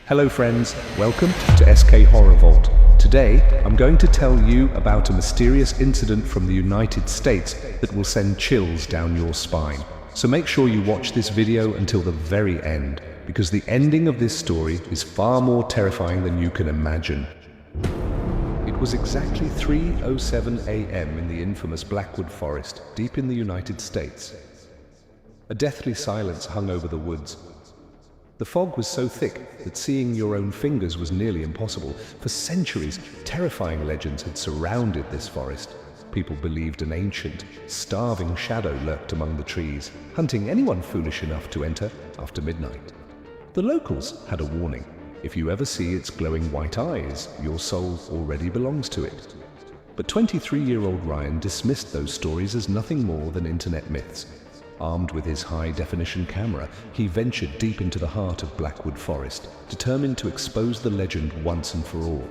Hello friends, welcome to SK Horror Vault. Today, I'm going to tell you about a mysterious incident from the United States that will send chills down your spine. So make sure you watch this video until the very end, because the ending of this story is far more terrifying than you can imagine. It was exactly 3:07 a.m. in the infamous Blackwood Forest, deep in the United States. A deathly silence hung over the woods. The fog was so thick that seeing your own fingers was nearly impossible. For centuries, terrifying legends had surrounded this forest. People believed an ancient, starving shadow lurked among the trees, hunting anyone foolish enough to enter after midnight. The locals had a warning. If you ever see its glowing white eyes, your soul already belongs to it. But 23-year-old Ryan dismissed those stories as nothing more than internet myths. Armed with his high-definition camera, he ventured deep into the heart of Blackwood Forest, determined to expose the legend once and for all.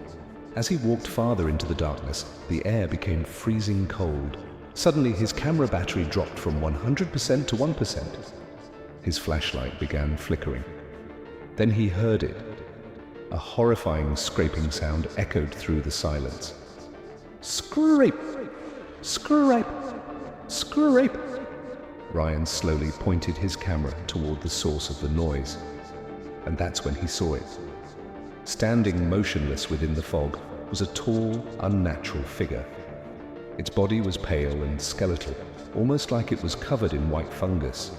As he walked farther into the darkness, the air became freezing cold. Suddenly, his camera battery dropped from 100% to 1%. His flashlight began flickering. Then he heard it. A horrifying scraping sound echoed through the silence. Scrape! Scrape! Scrape! Ryan slowly pointed his camera toward the source of the noise, and that's when he saw it. Standing motionless within the fog was a tall, unnatural figure. Its body was pale and skeletal, almost like it was covered in white fungus.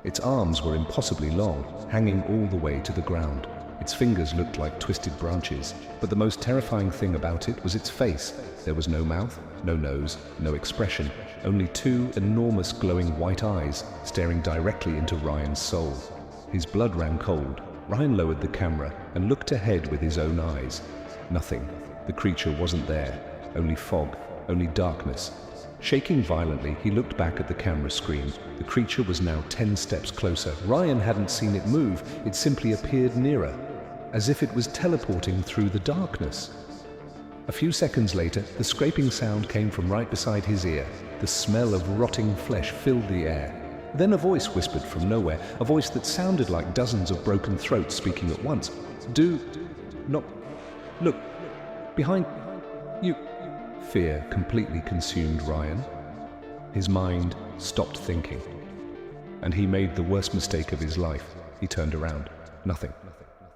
Its arms were impossibly long, hanging all the way to the ground. Its fingers looked like twisted branches, but the most terrifying thing about it was its face. There was no mouth, no nose, no expression, only two enormous glowing white eyes staring directly into Ryan's soul. His blood ran cold. Ryan lowered the camera and looked ahead with his own eyes. Nothing. The creature wasn't there. Only fog, only darkness. Shaking violently, he looked back at the camera screen. The creature was now 10 steps closer. Ryan hadn't seen it move. It simply appeared nearer, as if it was teleporting through the darkness. A few seconds later, the scraping sound came from right beside his ear. The smell of rotting flesh filled the air. Then a voice whispered from nowhere, a voice that sounded like dozens of broken throats speaking at once. Do not look behind you. Fear completely consumed Ryan. His mind stopped thinking, and he made the worst mistake of his life. He turned around. Nothing.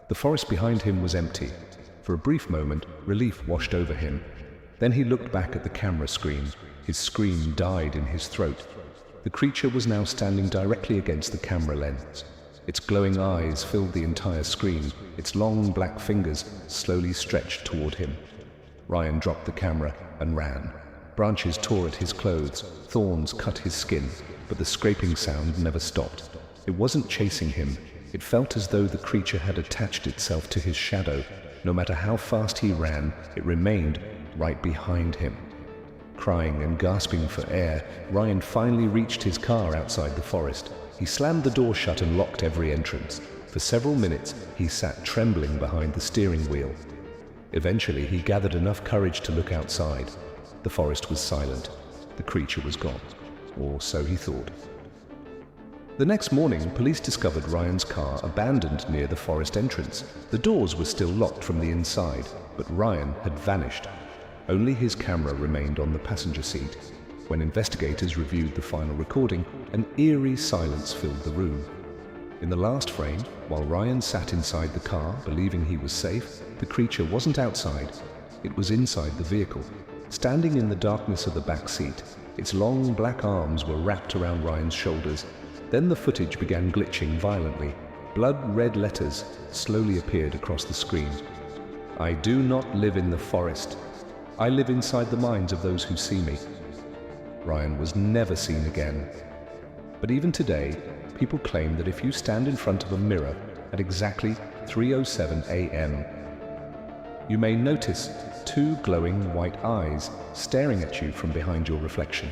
The forest behind him was empty. For a brief moment, relief washed over him. Then he looked back at the camera screen. His scream died in his throat. The creature was now standing directly against the camera lens. Its glowing eyes filled the entire screen. Its long black fingers slowly stretched toward him. Ryan dropped the camera and ran. Branches tore at his clothes, thorns cut his skin, but the scraping sound never stopped. It wasn't chasing him. It felt as though the creature had attached itself to his shadow. No matter how fast he ran, it remained right behind him. Crying and gasping for air, Ryan finally reached his car outside the forest. He slammed the door shut and locked every entrance. For several minutes, he sat trembling behind the steering wheel. Eventually, he gathered enough courage to look outside. The forest was silent. The creature was gone, or so he thought. The next morning, police discovered Ryan's car abandoned near the forest entrance. The doors were still locked from the inside, but Ryan had vanished. Only his camera remained on the passenger seat. When investigators reviewed the final recording, an eerie silence filled the room. In the last frame, while Ryan sat inside the car, believing he was safe, the creature wasn't outside. It was inside the vehicle, standing in the darkness of the back seat. Its long black arms were wrapped around Ryan's shoulders. Then the footage began glitching violently. Blood-red letters slowly appeared across the screen. I do not live in the forest. I live inside the minds of those who see me. Ryan was never seen again. But even today, people claim that if you stand in front of a mirror at exactly 3:07 a.m., you may notice two glowing white eyes staring at you from behind your reflection.